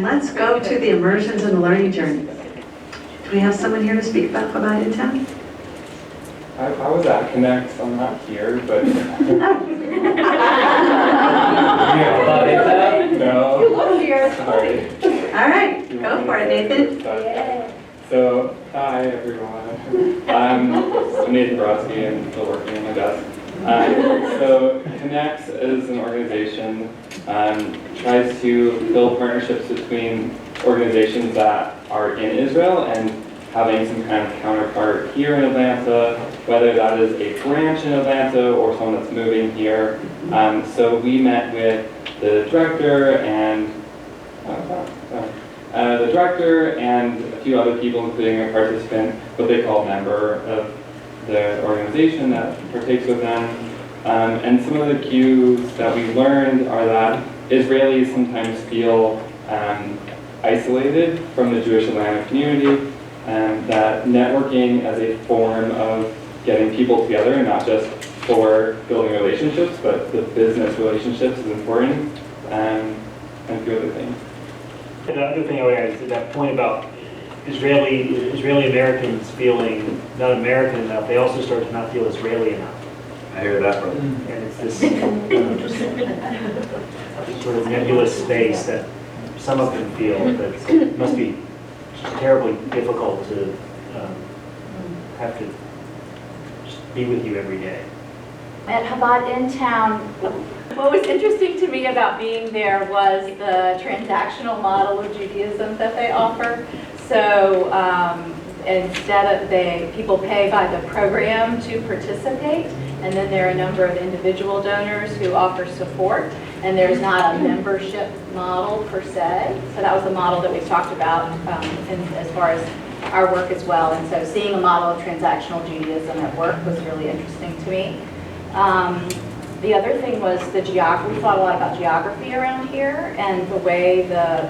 Let's go to the immersions and the learning journey. Do we have someone here to speak about Chabad in town? I was at Connect, so I'm not here, but... No. You look here. Sorry. All right, go for it, Nathan. Yeah. So, hi everyone. I'm Nathan Brodsky, I'm still working on my desk. So, Connect is an organization tries to build partnerships between organizations that are in Israel and having some kind of counterpart here in Atlanta, whether that is a branch in Atlanta or someone that's moving here. So we met with the director and a few other people, including a participant, what they call a member of the organization that partakes with them. And some of the cues that we learned are that Israelis sometimes feel isolated from the Jewish Atlanta community, and that networking as a form of getting people together, and not just for building relationships, but the business relationships is important, and a few other things. And the other thing I would add is to that point about Israeli Americans feeling not American enough, they also start to not feel Israeli enough. I hear that, brother. And it's this sort of nebulous space that some of them feel that must be terribly difficult to have to just be with you every day. At Chabad in town, what was interesting to me about being there was the transactional model of Judaism that they offer. So instead of people pay by the program to participate, and then there are a number of individual donors who offer support, and there's not a membership model per se. So that was the model that we talked about as far as our work as well. And so seeing a model of transactional Judaism at work was really interesting to me. The other thing was the geography. We thought a lot about geography around here and the way the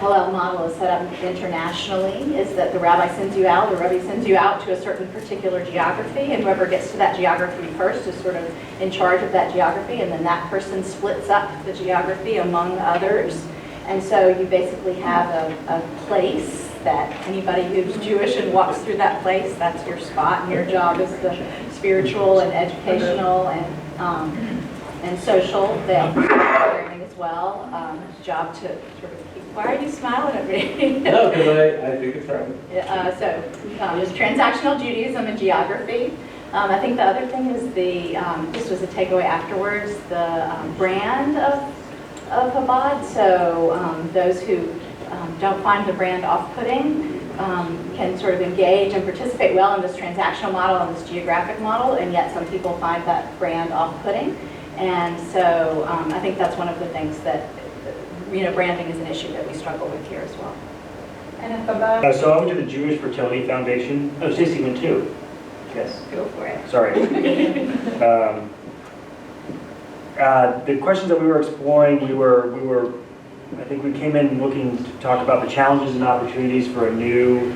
Hillel model is set up internationally is that the rabbi sends you out, the Rebbe sends you out to a certain particular geography, and whoever gets to that geography first is sort of in charge of that geography, and then that person splits up the geography among others. And so you basically have a place that anybody who's Jewish and walks through that place, that's your spot, and your job is the spiritual and educational and social. They offer learning as well. Job to sort of keep. Why are you smiling at me? No, because I think it's right. Just transactional Judaism and geography. I think the other thing is this was a takeaway afterwards, the brand of Chabad. So those who don't find the brand off-putting can sort of engage and participate well in this transactional model and this geographic model, and yet some people find that brand off-putting. And so I think that's one of the things that, branding is an issue that we struggle with here as well. And if Chabad, So I went to the Jewish Fertility Foundation. Oh, Stacey went too. Yes. go for it. Sorry. The questions that we were exploring, I think we came in looking to talk about the challenges and opportunities for a new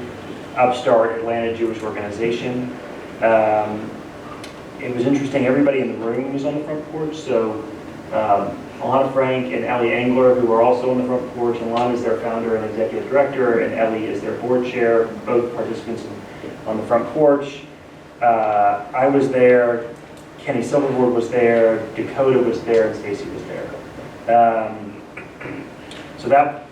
upstart Atlanta Jewish organization. It was interesting, everybody in the room was on the front porch, so Alana Frank and Ellie Engler, who are also on the front porch, and Alana is their founder and executive director, and Ellie is their board chair, both participants on the front porch. I was there, Kenny Silverboard was there, Dakota was there, and Stacy was there. So that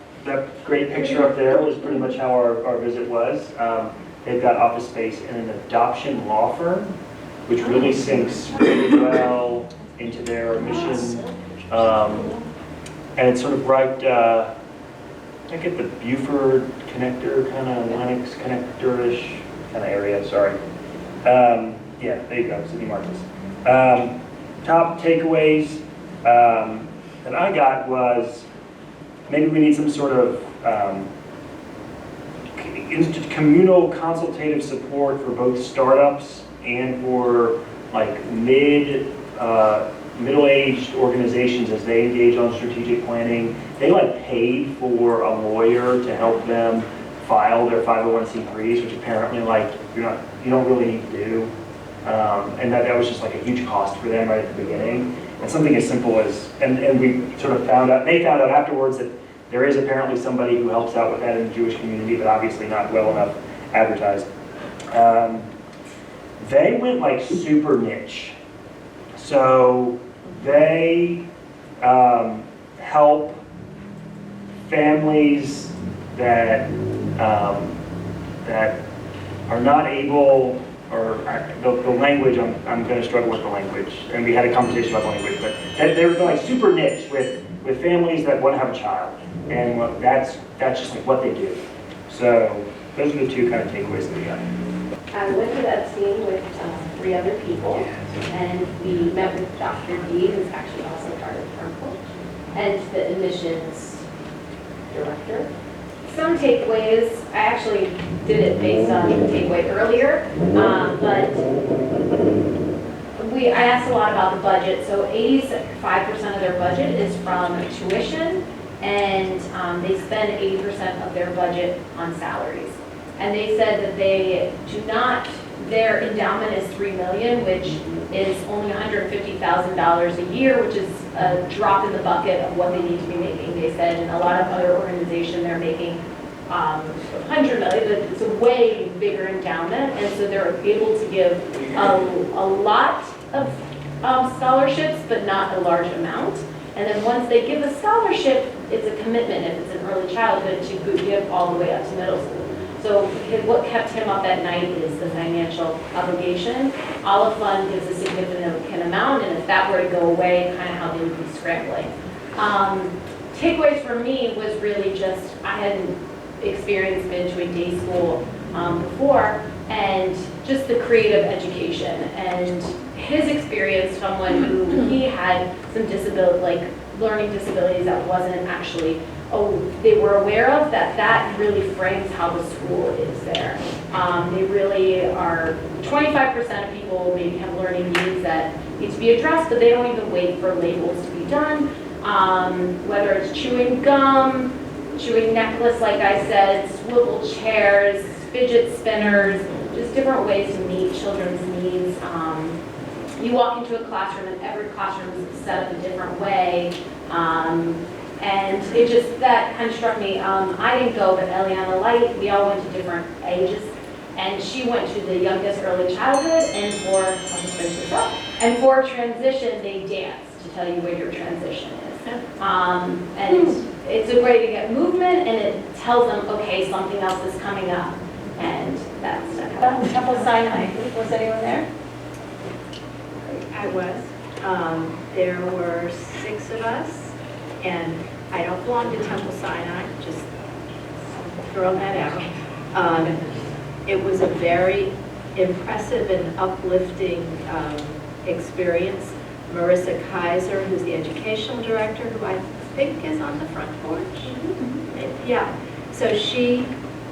great picture up there was pretty much how our visit was. They've got office space in an adoption law firm, which really syncs really well into their mission. And it's sort of right, I get the Buford connector, kind of Lennox connector-ish kind of area, sorry. Yeah, there you go, City Marcus. Top takeaways that I got was maybe we need some sort of communal consultative support for both startups and for like middle-aged organizations as they engage on strategic planning. They like paid for a lawyer to help them file their 501c3s, which apparently like you don't really need to do. And that was just like a huge cost for them right at the beginning. And something as simple as, and we sort of they found out afterwards that There is apparently somebody who helps out with that in the Jewish community, but obviously not well enough advertised. They went like super niche. So they help families that that are not able, or the language, I'm going to struggle with the language, and we had a conversation about language, but they're like super niche with families that want to have a child, and that's just like what they do. So those are the two kind of takeaways that we got. I went to that scene with 3 other people, and we met with Dr. D, who's actually also part of Porch, and the admissions director. Some takeaways, I actually did it based on the takeaway earlier, but I asked a lot about the budget. So 85% of their budget is from tuition, and they spend 80% of their budget on salaries. And they said that they do not, their endowment is $3 million, which is only $150,000 a year, which is a drop in the bucket of what they need to be making. They said in a lot of other organizations they're making $100 million, but it's a way bigger endowment, and so they're able to give a lot of scholarships, but not a large amount. And then once they give a scholarship, it's a commitment, if it's in early childhood, to give all the way up to middle school. So what kept him up at night is the financial obligation. Olive Fund gives a significant amount, and if that were to go away, kind of how they would be scrambling. Takeaways for me was really just, I hadn't experienced been to a day school before, and just the creative education. And his experience, someone who he had some disability, like learning disabilities that wasn't actually, they were aware of, that really frames how the school is there. They really are, 25% of people maybe have learning needs that need to be addressed, but they don't even wait for labels to be done. Whether it's chewing gum, chewing necklace, like I said, swivel chairs, fidget spinners, just different ways to meet children's needs. You walk into a classroom and every classroom is set up a different way. And it just, that kind of struck me. I didn't go, but Eliana Light, we all went to different ages. And she went to the youngest early childhood, and I'll just finish this up, and for transition, they dance to tell you where your transition is. And it's a way to get movement, and it tells them, okay, something else is coming up. And that's Temple Sinai. Was anyone there? I was. There were 6 of us, and I don't belong to Temple Sinai, just throw that out. It was a very impressive and uplifting experience. Marissa Kaiser, who's the educational director, who I think is on the front porch. Mm-hmm. Yeah, so she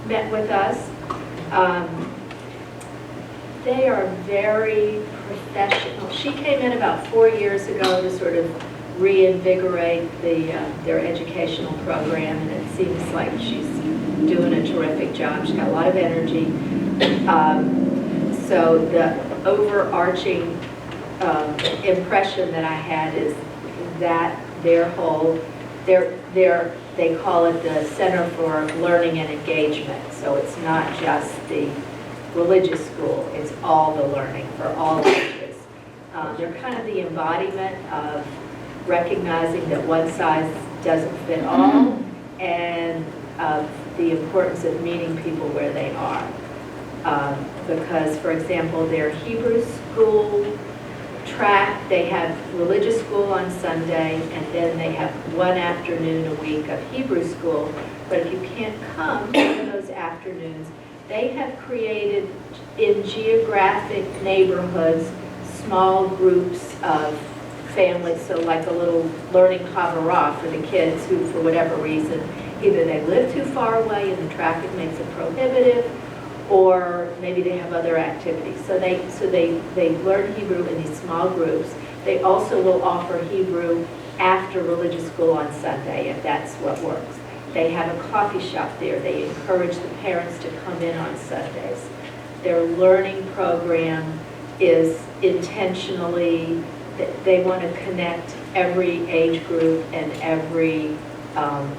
met with us. They are very professional. She came in about 4 years ago to sort of reinvigorate their educational program, and it seems like she's doing a terrific job. She's got a lot of energy. So the overarching impression that I had is that their whole, they call it the Center for Learning and Engagement. So it's not just the religious school, it's all the learning for all ages. They're kind of the embodiment of recognizing that one size doesn't fit all, and of the importance of meeting people where they are. Because, for example, their Hebrew school track, they have religious school on Sunday, and then they have one afternoon a week of Hebrew school. But if you can't come to those afternoons, they have created in geographic neighborhoods small groups of families, so like a little learning Havurah for the kids who, for whatever reason, either they live too far away and the traffic makes it prohibitive, or maybe they have other activities. So they learn Hebrew in these small groups. They also will offer Hebrew after religious school on Sunday, if that's what works. They have a coffee shop there. They encourage the parents to come in on Sundays. Their learning program is intentionally, they want to connect every age group and every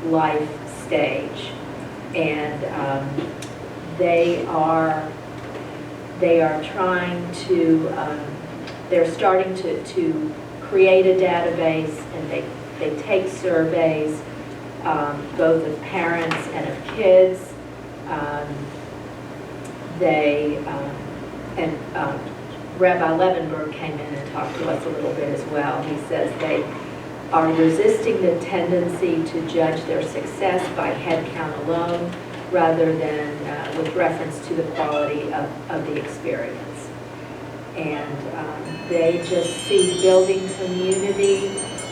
life stage. And they are trying to, they're starting to create a database, and they take surveys, both of parents and of kids. Rabbi Levenberg came in and talked to us a little bit as well. He says they are resisting the tendency to judge their success by head count alone, rather than with reference to the quality of the experience. And they just see building community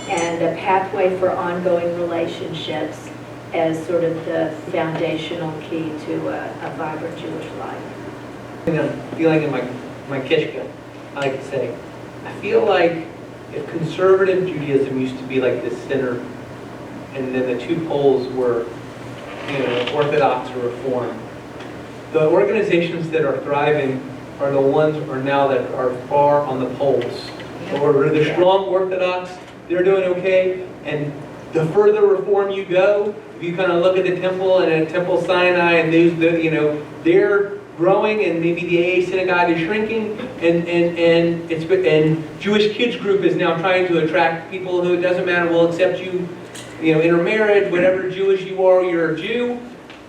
and a pathway for ongoing relationships as sort of the foundational key to a vibrant Jewish life. I'm feeling in my kishka, I like to say. I feel like if conservative Judaism used to be like this center, and then the two poles were, Orthodox or Reform, the organizations that are thriving are the ones now that are far on the poles. Or the strong Orthodox, they're doing okay, and the further Reform you go, if you kind of look at the temple and at Temple Sinai, and they're growing, and maybe the AA synagogue is shrinking, and Jewish kids group is now trying to attract people who, it doesn't matter, will accept you, intermarriage, whatever Jewish you are, you're a Jew.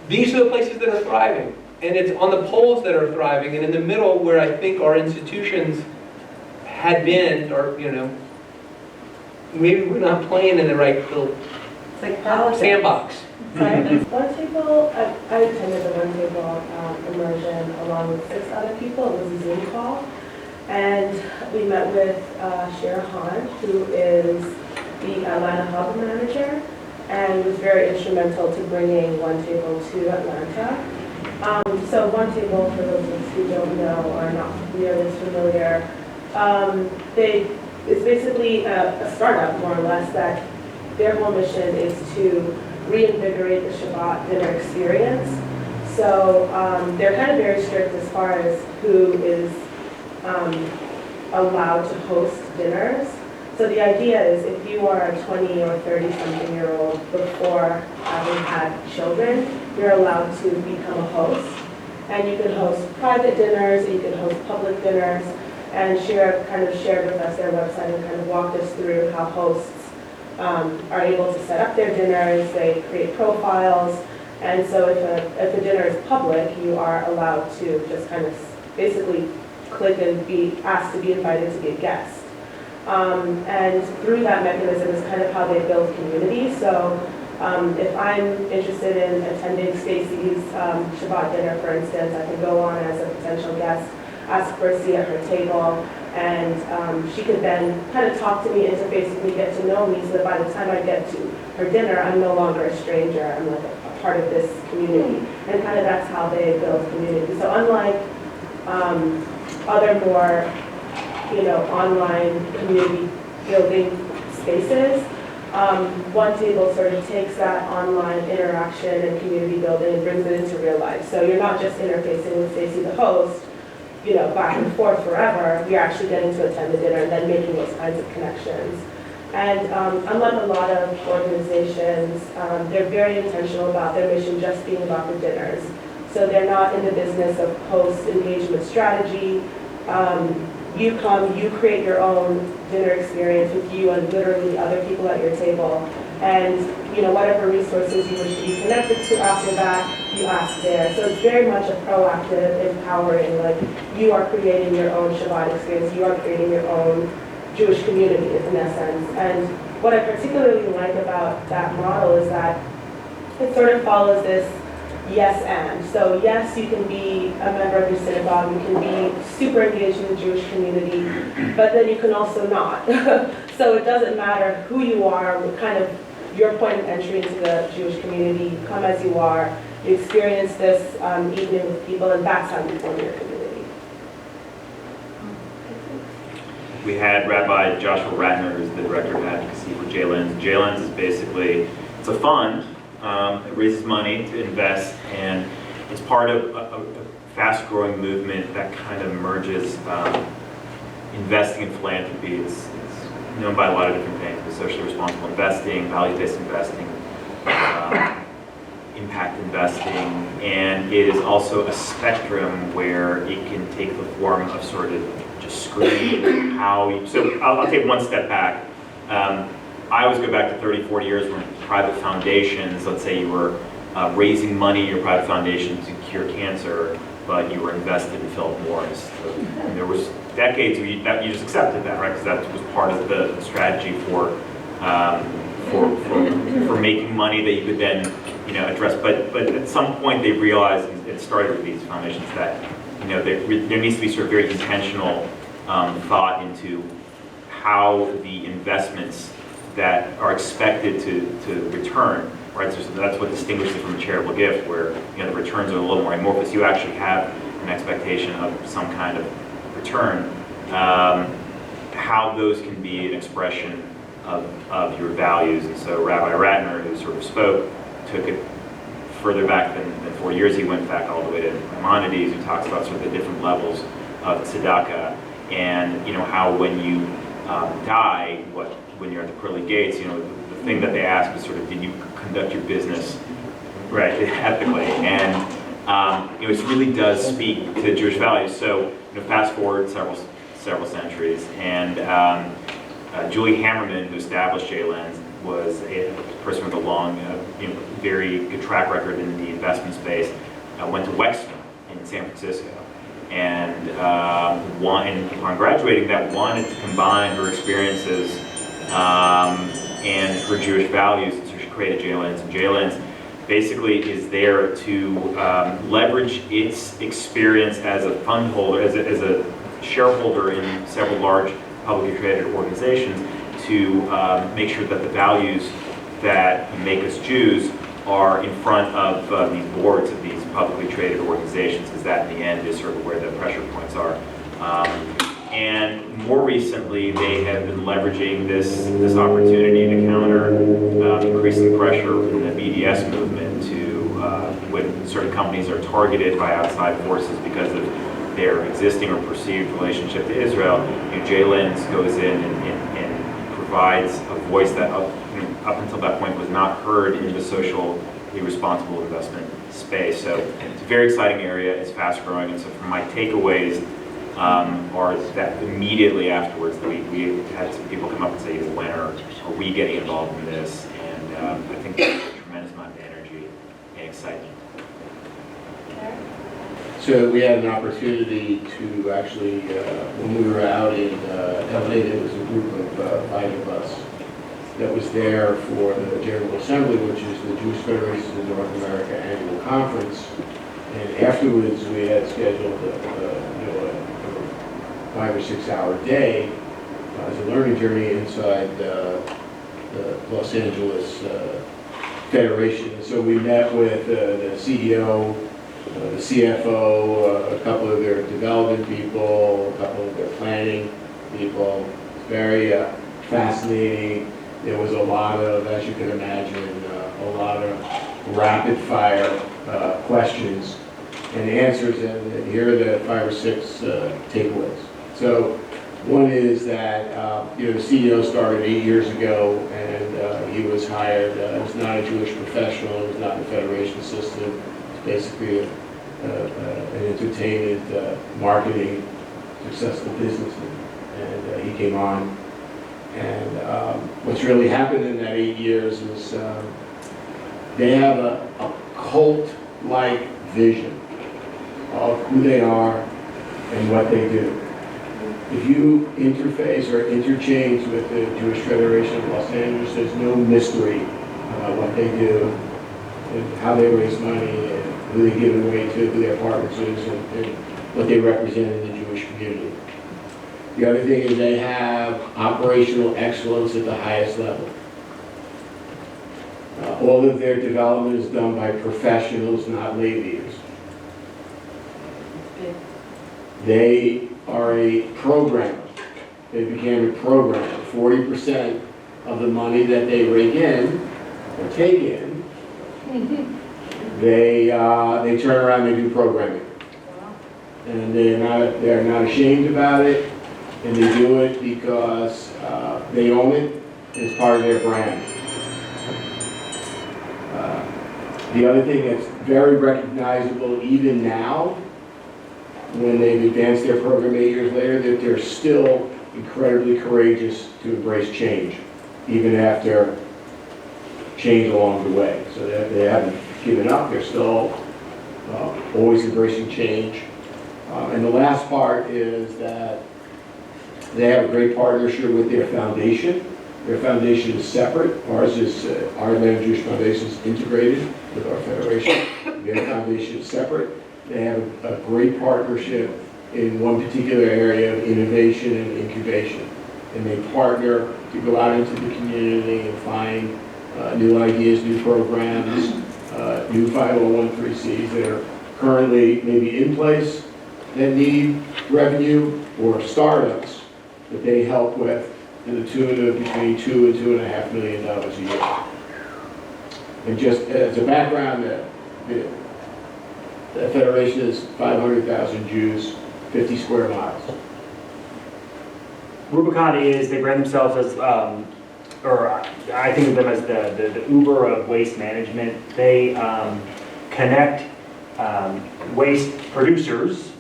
These are the places that are thriving, and it's on the poles that are thriving, and in the middle where I think our institutions had been, or maybe we're not playing in the right little It's like politics. sandbox. One table, I attended the one table immersion along with 6 other people. It was a Zoom call. And we met with Shira Hahn, who is the Atlanta Hub manager, and was very instrumental to bringing one table to Atlanta. So one table, for those of us who don't know or are not nearly as familiar, it's basically a startup, more or less, that their whole mission is to reinvigorate the Shabbat dinner experience. So they're kind of very strict as far as who is allowed to host dinners. So the idea is if you are a 20 or 30-something-year-old before having had children, you're allowed to become a host. And you can host private dinners, you can host public dinners, and Shira kind of shared with us their website and kind of walked us through how hosts are able to set up their dinners. They create profiles, and so if a dinner is public, you are allowed to just kind of basically click and be asked to be invited to be a guest. And through that mechanism is kind of how they build community. So if I'm interested in attending Stacy's Shabbat dinner, for instance, I can go on as a potential guest, ask for a seat at her table, and she could then kind of talk to me, interface with me, get to know me, so that by the time I get to her dinner, I'm no longer a stranger. I'm like a part of this community. And kind of that's how they build community. So unlike other more, online community building spaces, One Table sort of takes that online interaction and community building and brings it into real life. So you're not just interfacing with Stacy the host, back and forth forever. You're actually getting to attend the dinner and then making those kinds of connections. And unlike a lot of organizations, they're very intentional about their mission just being about the dinners. So they're not in the business of post-engagement strategy. You come, you create your own dinner experience with you and literally other people at your table. And whatever resources you wish to be connected to after that, you ask there. So it's very much a proactive, empowering, like you are creating your own Shabbat experience, you are creating your own Jewish community in essence. And what I particularly like about that model is that it sort of follows this yes and. So yes, you can be a member of your synagogue, you can be super engaged in the Jewish community, but then you can also not. So it doesn't matter who you are, what kind of your point of entry into the Jewish community, come as you are, you experience this evening with people, and that's how you form your community. We had Rabbi Joshua Ratner, who's the director of advocacy for JLens. JLens is basically, it's a fund. It raises money to invest, and it's part of a fast-growing movement that kind of merges investing in philanthropy. It's known by a lot of different things, but socially responsible investing, value-based investing. impact investing, and it is also a spectrum where it can take the form of sort of just screening how you, so I'll take one step back. I always go back to 30, 40 years when private foundations, let's say you were raising money in your private foundation to cure cancer, but you were invested in Philip Morris. So, and there was decades where you just accepted that, right? Because that was part of the strategy for making money that you could then, address. But at some point they realized, and it started with these foundations, that there needs to be sort of very intentional thought into how the investments that are expected to return, right? So that's what distinguishes it from a charitable gift, where the returns are a little more amorphous. You actually have an expectation of some kind of return. How those can be an expression of your values. And so Rabbi Ratner, who sort of spoke, took it further back than 4 years. He went back all the way to Maimonides, who talks about sort of the different levels of tzedakah, and how when you die, when you're at the pearly gates, the thing that they ask is sort of, did you conduct your business right ethically? And it really does speak to Jewish values. So fast forward several centuries, and Julie Hammerman, who established J-Lens, was a person with a long, very good track record in the investment space. Went to Wexner in San Francisco, and upon graduating, wanted to combine her experiences and her Jewish values, and so she created J-Lens. And J-Lens basically is there to leverage its experience as a fund holder, as a shareholder in several large publicly traded organizations, to make sure that the values that make us Jews are in front of these boards of these publicly traded organizations, because that in the end is sort of where the pressure points are. And more recently, they have been leveraging this opportunity to counter increasing pressure in the BDS movement to when certain companies are targeted by outside forces because of their existing or perceived relationship to Israel. J-Lens goes in and provides a voice that up until that point was not heard in the socially responsible investment space. So it's a very exciting area, it's fast growing, and so from my takeaways are that immediately afterwards we had some people come up and say, when are we getting involved in this? And I think there's a tremendous amount of energy and excitement. So we had an opportunity to actually, when we were out in LA, there was a group of 5 of us that was there for the General Assembly, which is the Jewish Federation of North America annual conference. And afterwards, we had scheduled a 5 or 6 hour day as a learning journey inside the Los Angeles Federation. And so we met with the CEO, the CFO, a couple of their development people, a couple of their planning people. It's very fascinating. There was a lot of, as you can imagine, a lot of rapid fire questions and answers, and here are the 5 or 6 takeaways. So one is that the CEO started 8 years ago, and he was hired. He was not a Jewish professional. He was not in the federation system. Basically an entertainment, marketing, successful businessman. And he came on. And what's really happened in that 8 years is they have a cult-like vision of who they are and what they do. If you interface or interchange with the Jewish Federation of Los Angeles, there's no mystery about what they do and how they raise money and who they give it away to, who their partners is, and what they represent in the Jewish community. The other thing is they have operational excellence at the highest level. All of their development is done by professionals, not lay leaders. They are a programmer. They became a programmer. 40% of the money that they rake in or take in, they turn around and do programming. And they're not ashamed about it, and they do it because they own it. It's part of their brand. The other thing that's very recognizable even now, when they've advanced their program 8 years later, that they're still incredibly courageous to embrace change, even after change along the way. So they haven't given up, they're still always embracing change. And the last part is that they have a great partnership with their foundation. Their foundation is separate. Ours is, our Atlanta Jewish Foundation is integrated with our federation. Their foundation is separate. They have a great partnership in one particular area of innovation and incubation. And they partner to go out into the community and find new ideas, new programs, new 501(c)(3)s that are currently maybe in place that need revenue, or startups that they help with to the tune of between $2 and $2.5 million a year. And just as a background, the Federation is 500,000 Jews, 50 square miles. Rubicon is, they brand themselves as, or I think of them as the Uber of waste management. They connect waste producers,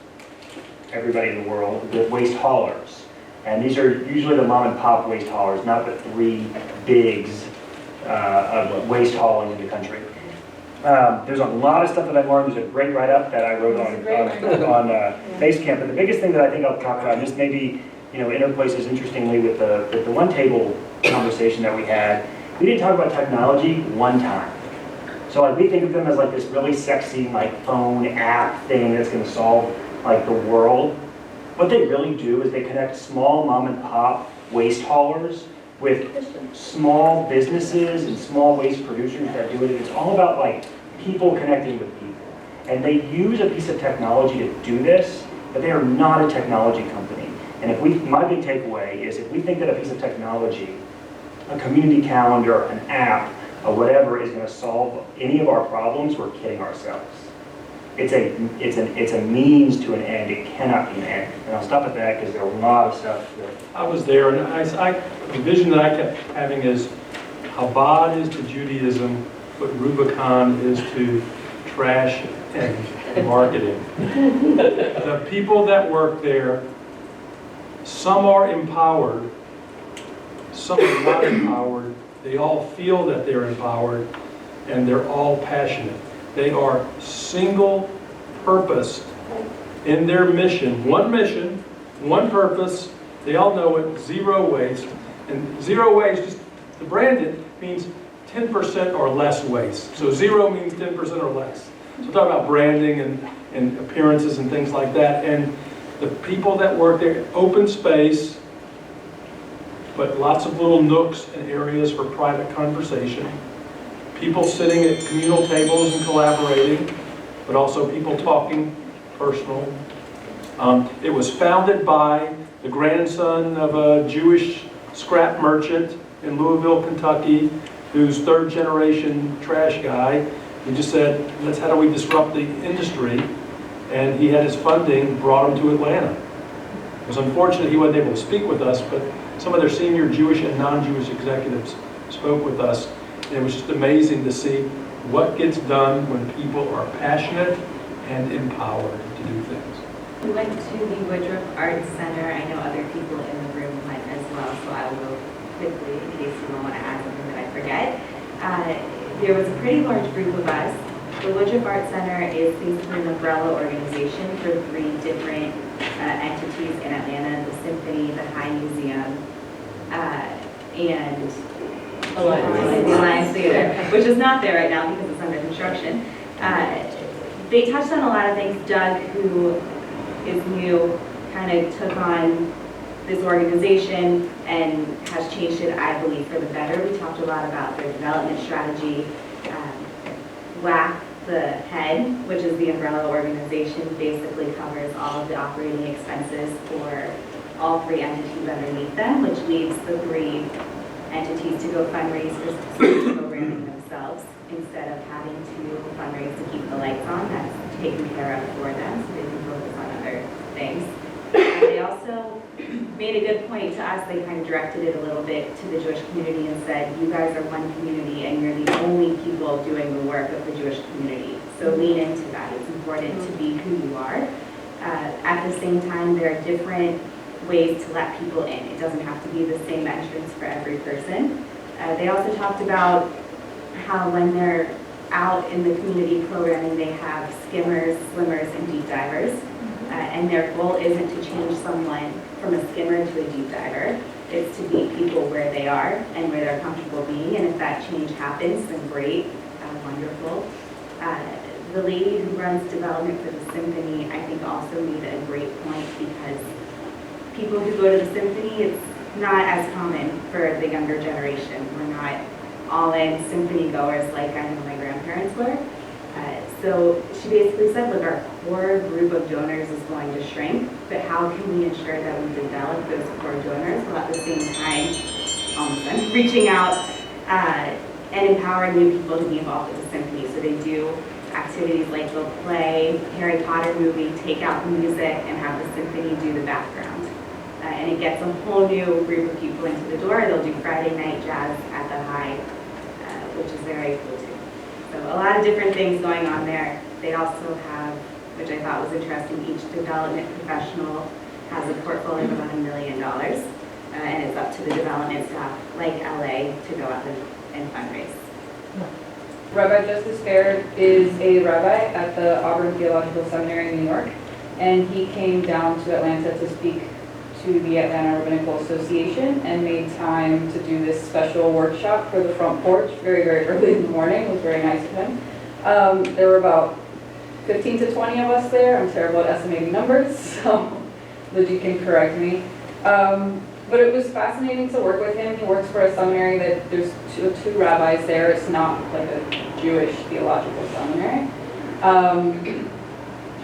everybody in the world, with waste haulers. And these are usually the mom and pop waste haulers, not the three bigs of waste hauling in the country. There's a lot of stuff that I learned. There's a great write-up that I wrote on Basecamp. But the biggest thing that I think I'll talk about, and this maybe interplaces interestingly with the one table conversation that we had. We didn't talk about technology one time. So like we think of them as like this really sexy like phone app thing that's going to solve like the world. What they really do is they connect small mom and pop waste haulers with small businesses and small waste producers that do it. It's all about like people connecting with people. And they use a piece of technology to do this, but they are not a technology company. And my big takeaway is if we think that a piece of technology, a community calendar, an app, or whatever is going to solve any of our problems, we're kidding ourselves. It's a means to an end. It cannot be an end. And I'll stop at that because there are a lot of stuff there. I was there, and the vision that I kept having is Chabad is to Judaism what Rubicon is to trash and marketing. The people that work there, some are empowered, some are not empowered. They all feel that they're empowered, and they're all passionate. They are single-purposed in their mission, one purpose. They all know it, zero waste. And zero waste, just to brand it, means 10% or less waste. So zero means 10% or less. So we're talking about branding and appearances and things like that. And the people that work there, open space, but lots of little nooks and areas for private conversation. People sitting at communal tables and collaborating, but also people talking personal. It was founded by the grandson of a Jewish scrap merchant in Louisville, Kentucky, who's third generation trash guy. He just said, how do we disrupt the industry? And he had his funding, brought him to Atlanta. It was unfortunate he wasn't able to speak with us, but some of their senior Jewish and non-Jewish executives spoke with us. And it was just amazing to see what gets done when people are passionate and empowered to do things. We went to the Woodruff Arts Center. I know other people in the room went as well, so I will go quickly in case you don't want to add something that I forget. There was a pretty large group of us. The Woodruff Arts Center is basically an umbrella organization for 3 different entities in Atlanta: the Symphony, the High Museum, and the Alliance Theater, which is not there right now because it's under construction. They touched on a lot of things. Doug, who is new, kind of took on this organization and has changed it, I believe, for the better. We talked a lot about their development strategy. WAC, the head, which is the umbrella organization, basically covers all of the operating expenses for all 3 entities underneath them, which leaves the 3 entities to go fundraise for specific programming themselves instead of having to fundraise to keep the lights on. That's taken care of for them so they can focus on other things. They also also made a good point to us. They kind of directed it a little bit to the Jewish community and said, you guys are one community and you're the only people doing the work of the Jewish community. So lean into that. It's important to be who you are. At the same time, there are different ways to let people in. It doesn't have to be the same entrance for every person. They also talked about how when they're out in the community programming, they have skimmers, swimmers, and deep divers. And their goal isn't to change someone from a skimmer to a deep diver. It's to meet people where they are and where they're comfortable being. And if that change happens, then great, wonderful. The lady who runs development for the symphony, I think also made a great point, because people who go to the symphony, it's not as common for the younger generation. We're not all in symphony goers like I know my grandparents were. So she basically said, look, our core group of donors is going to shrink, but how can we ensure that we develop those core donors while at the same time reaching out and empowering new people to be involved with the symphony. So they do activities like they'll play Harry Potter movie, take out the music, and have the symphony do the background. And it gets a whole new group of people into the door. They'll do Friday night jazz at the High, which is very cool too. So a lot of different things going on there. They also have, which I thought was interesting, each development professional has a portfolio of about $1 million. And it's up to the development staff, like LA, to go out and fundraise. Rabbi Justice Baird is a rabbi at the Auburn Theological Seminary in New York, and he came down to Atlanta to speak to the Atlanta Rabbinical Association and made time to do this special workshop for the front porch very, very early in the morning. It was very nice of him. There were about 15 to 20 of us there. I'm terrible at estimating numbers, so Lydia can correct me. But it was fascinating to work with him. He works for a seminary that there's two rabbis there. It's not like a Jewish theological seminary.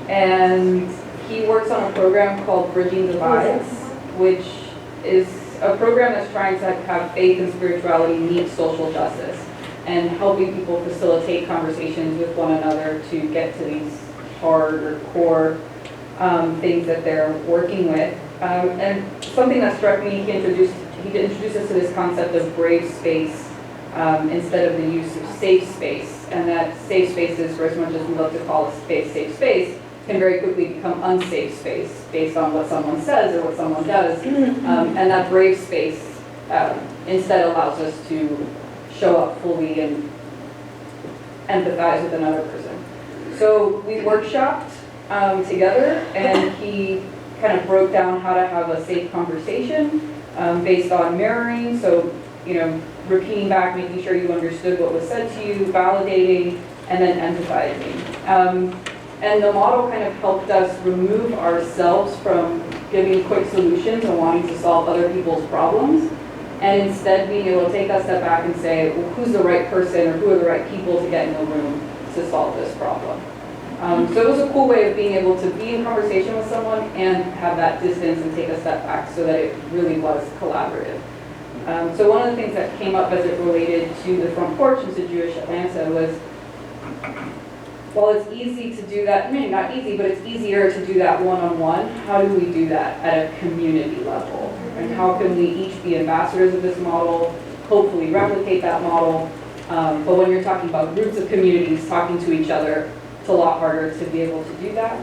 And he works on a program called Bridging Divides, which is a program that's trying to have faith and spirituality meet social justice and helping people facilitate conversations with one another to get to these hard or core things that they're working with. And something that struck me, he introduced us to this concept of brave space instead of the use of safe space. And that safe spaces, for as much as we love to call a space safe space, can very quickly become unsafe space based on what someone says or what someone does. And that brave space instead allows us to show up fully and empathize with another person. So we workshopped together, and he kind of broke down how to have a safe conversation based on mirroring. So, repeating back, making sure you understood what was said to you, validating, and then empathizing. And the model kind of helped us remove ourselves from giving quick solutions and wanting to solve other people's problems, and instead being able to take a step back and say, well, who's the right person or who are the right people to get in the room to solve this problem? So it was a cool way of being able to be in conversation with someone and have that distance and take a step back so that it really was collaborative. So one of the things that came up as it related to the front porch and to Jewish Atlanta was, while it's easy to do that, maybe not easy, but it's easier to do that one-on-one, how do we do that at a community level? And how can we each be ambassadors of this model, hopefully replicate that model? But when you're talking about groups of communities talking to each other, it's a lot harder to be able to do that.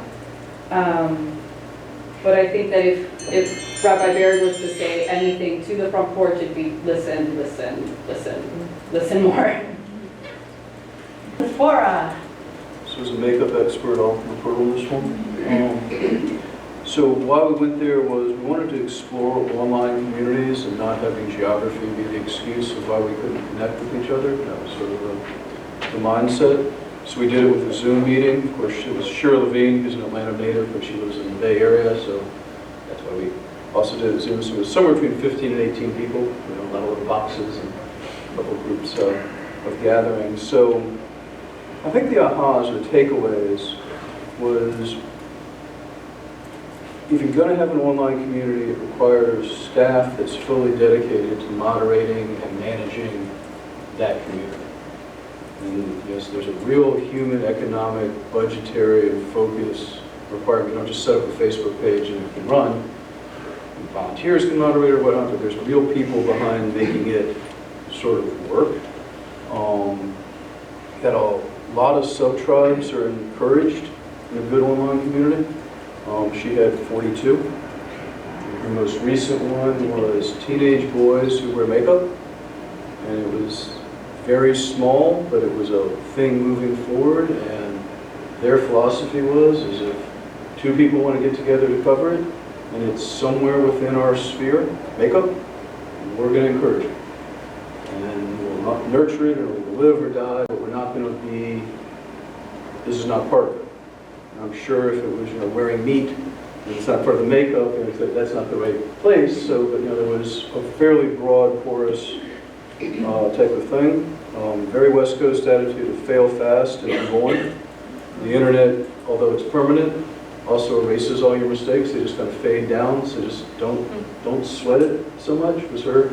But I think that if Rabbi Baird was to say anything to the front porch, it'd be listen, listen, listen, listen more. So as a makeup expert, I'll report on this one. So why we went there was we wanted to explore online communities and not having geography be the excuse of why we couldn't connect with each other. That was sort of the mindset. So we did it with a Zoom meeting. Of course, it was Shira Levine, who's an Atlanta native, but she lives in the Bay Area, so that's why we also did it Zoom. So it was somewhere between 15 and 18 people, a lot of little boxes and a couple groups of gatherings. So I think the ahas or takeaways was, if you're going to have an online community, it requires staff that's fully dedicated to moderating and managing that community. And yes, there's a real human, economic, budgetary, and focus requirement. You don't just set up a Facebook page and it can run. volunteers can moderate or whatnot, but there's real people behind making it sort of work. Got a lot of sub-tribes are encouraged in a good online community. She had 42. Her most recent one was teenage boys who wear makeup, and it was very small, but it was a thing moving forward, and their philosophy is if two people want to get together to cover it, and it's somewhere within our sphere, makeup, we're going to encourage it. And we'll not nurture it, or we'll live or die, but we're not going to be, this is not part of it. And I'm sure if it was, wearing meat, and it's not part of the makeup, and that's not the right place, so, but, there was a fairly broad, porous type of thing. Very West Coast attitude of fail fast and move on. The internet, although it's permanent, also erases all your mistakes. They just kind of fade down, so just don't sweat it so much, was her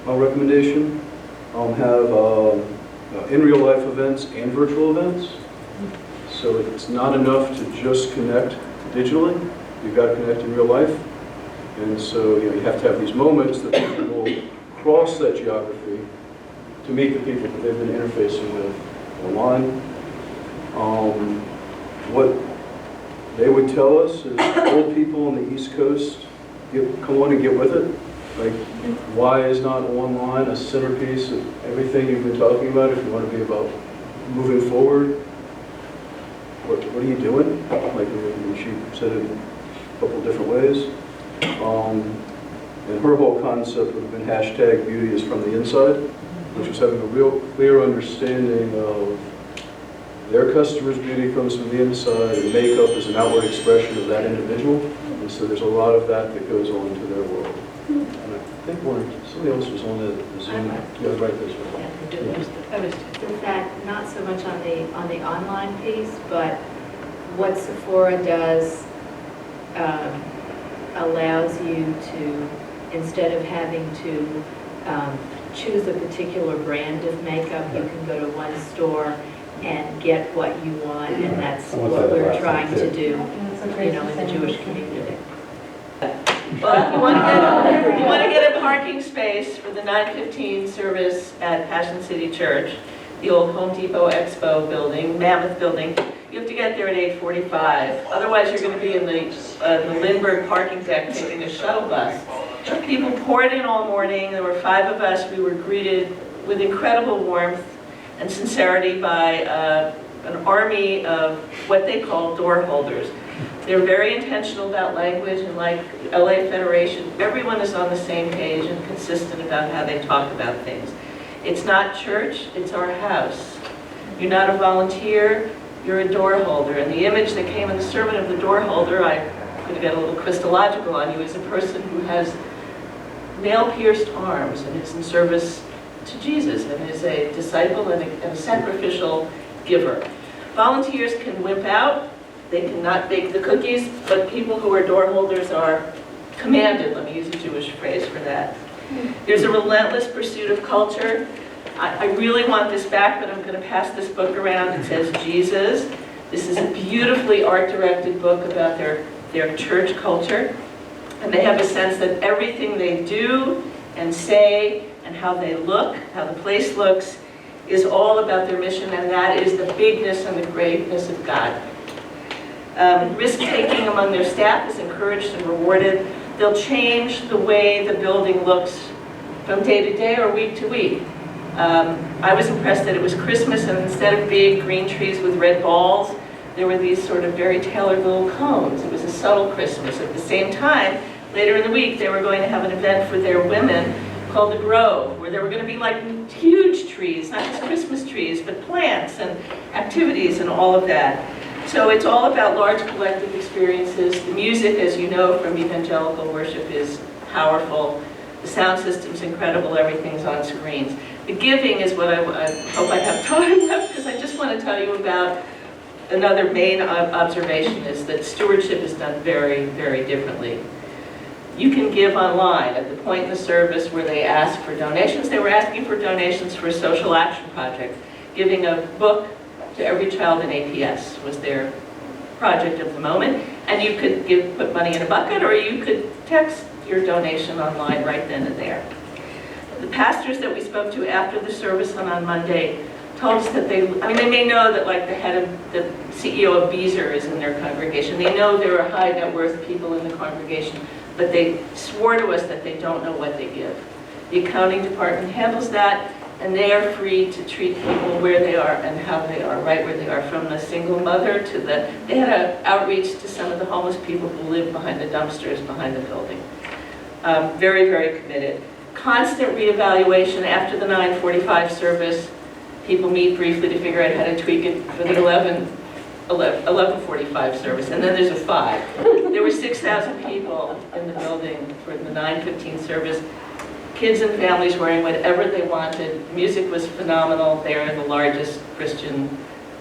recommendation. Have in real life events and virtual events. So it's not enough to just connect digitally. You've got to connect in real life. And so you have to have these moments that people will cross that geography to meet the people that they've been interfacing with online. What they would tell us is old people on the East Coast come on and get with it. Like, why is not online a centerpiece of everything you've been talking about if you want to be about moving forward? What are you doing? Like, she said it in a couple different ways. And her whole concept would have been hashtag beauty is from the inside, which was having a real clear understanding of their customers' beauty comes from the inside, and makeup is an outward expression of that individual. And so there's a lot of that goes on into their world. And I think somebody else was on the Zoom. Yeah, right this way. In fact, not so much on the online piece, but what Sephora does allows you to, instead of having to choose a particular brand of makeup, you can go to one store and get what you want, and that's what we're trying to do, in the Jewish community. Well, if you want to get a parking space for the 9:15 service at Passion City Church, the old Home Depot Expo building, Mammoth building, you have to get there at 8:45. Otherwise, you're going to be in the Lindbergh parking deck taking a shuttle bus. People poured in all morning. There were 5 of us. We were greeted with incredible warmth and sincerity by an army of what they call door holders. They're very intentional about language, and like LA Federation, everyone is on the same page and consistent about how they talk about things. It's not church, it's our house. You're not a volunteer, you're a door holder. And the image that came in the sermon of the door holder, I'm going to get a little Christological on you, is a person who has nail-pierced arms and is in service to Jesus and is a disciple and a sacrificial giver. Volunteers can whip out. They cannot bake the cookies, but people who are door holders are commanded, let me use a Jewish phrase for that. There's a relentless pursuit of culture. I really want this back, but I'm going to pass this book around. It says Jesus. This is a beautifully art-directed book about their church culture. And they have a sense that everything they do and say and how they look, how the place looks, is all about their mission, and that is the bigness and the greatness of God. Risk-taking among their staff is encouraged and rewarded. They'll change the way the building looks from day to day or week to week. I was impressed that it was Christmas, and instead of big green trees with red balls, there were these sort of very tailored little cones. It was a subtle Christmas. At the same time, later in the week, they were going to have an event for their women called the Grove, where there were going to be like huge trees, not just Christmas trees, but plants and activities and all of that. So it's all about large collective experiences. The music, as you know from evangelical worship, is powerful. The sound system's incredible. Everything's on screens. The giving is what I hope I have time left, because I just want to tell you about another main observation is that stewardship is done very, very differently. You can give online. At the point in the service where they asked for donations, they were asking for donations for a social action project. Giving a book to every child in APS was their project of the moment. And you could put money in a bucket, or you could text your donation online right then and there. The pastors that we spoke to after the service on Monday told us that they may know that like the CEO of Beezer is in their congregation. They know there are high net worth people in the congregation, but they swore to us that they don't know what they give. The accounting department handles that, and they are free to treat people where they are and how they are, right where they are, from the single mother to they had an outreach to some of the homeless people who live behind the dumpsters behind the building. Very, very committed. Constant reevaluation after the 9:45 service. People meet briefly to figure out how to tweak it for the 11:45 service, and then there's a 5. There were 6,000 people in the building for the 9:15 service. Kids and families wearing whatever they wanted. Music was phenomenal. They are the largest Christian,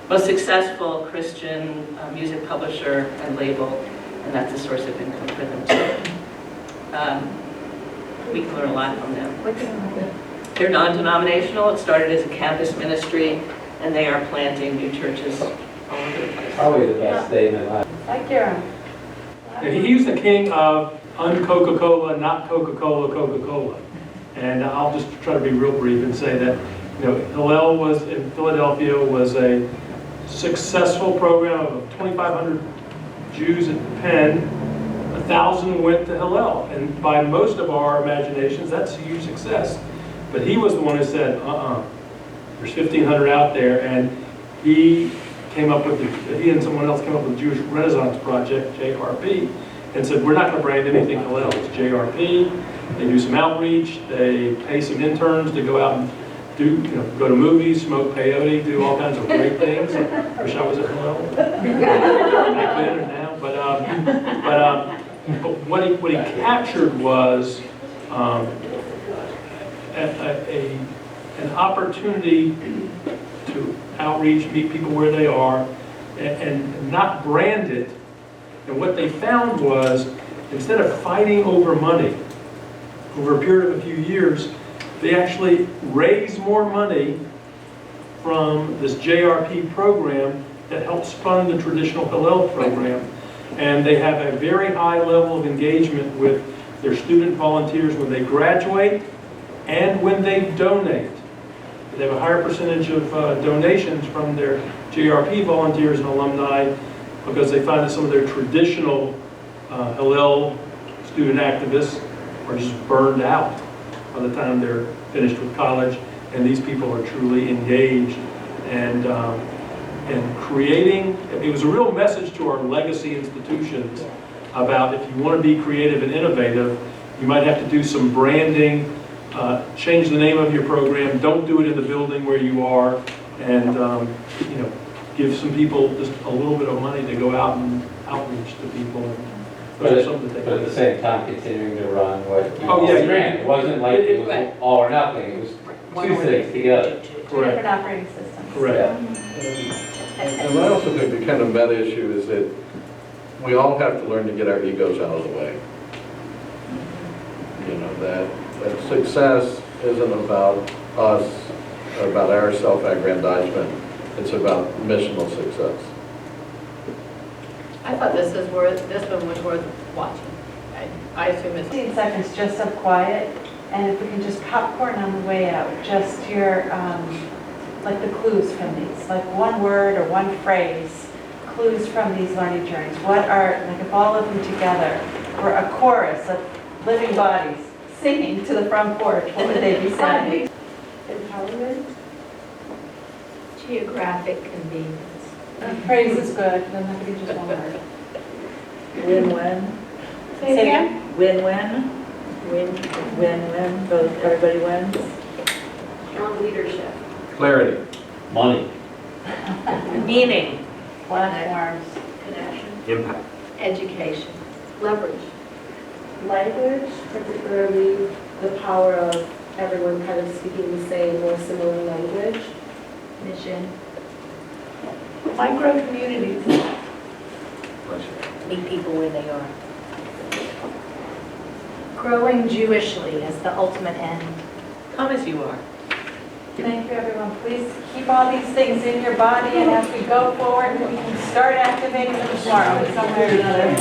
most successful Christian music publisher and label, and that's a source of income for them too. We can learn a lot from them. They're non-denominational. It started as a campus ministry, and they are planting new churches all over the place. Probably the best statement. Like Karen. He's the king of un-Coca-Cola, not Coca-Cola, Coca-Cola. And I'll just try to be real brief and say that, Hillel was in Philadelphia was a successful program of 2,500 Jews at Penn. 1,000 went to Hillel, and by most of our imaginations, that's a huge success. But he was the one who said, there's 1,500 out there, and he and someone else came up with the Jewish Renaissance Project, JRP, and said, we're not going to brand anything Hillel, it's JRP. They do some outreach, they pay some interns to go out and go to movies, smoke peyote, do all kinds of great things. Wish I was at Hillel back then or now, but what he captured was an opportunity to outreach, meet people where they are, and not brand it. And what they found was, instead of fighting over money, over a period of a few years, they actually raised more money from this JRP program that helps fund the traditional Hillel program. And they have a very high level of engagement with their student volunteers when they graduate and when they donate. They have a higher percentage of donations from their JRP volunteers and alumni because they find that some of their traditional Hillel student activists are just burned out by the time they're finished with college, and these people are truly engaged and creating. It was a real message to our legacy institutions about if you want to be creative and innovative, you might have to do some branding, change the name of your program, don't do it in the building where you are, and give some people just a little bit of money to go out and outreach to people. But at the same time, continuing to run what you ran. It wasn't like it was all or nothing. It was two things together. Two different operating systems. Correct. And I also think the kind of meta issue is that we all have to learn to get our egos out of the way. That success isn't about us, about our self-aggrandizement. It's about missional success. I thought this one was worth watching. I assume it's 15 seconds just of quiet, and if we can just popcorn on the way out, just your, like the clues from these, like one word or one phrase, clues from these learning journeys. What are, like if all of them together were a chorus of living bodies singing to the front porch, what would they be saying? Empowerment. geographic convenience. Phrase is good, doesn't have to be just one word. Win-win. Say it again? Win-win. Win-win, both, everybody wins. Strong leadership. Clarity. Money. Meaning. Platforms. Connection. Impact. Education. Leverage. Language, particularly the power of everyone kind of speaking the same or similar language. Mission. Micro communities. Meet people where they are. Growing Jewishly as the ultimate end. Come as you are. Thank you, everyone. Please keep all these things in your body, and as we go forward, we can start activating them tomorrow in some way or another.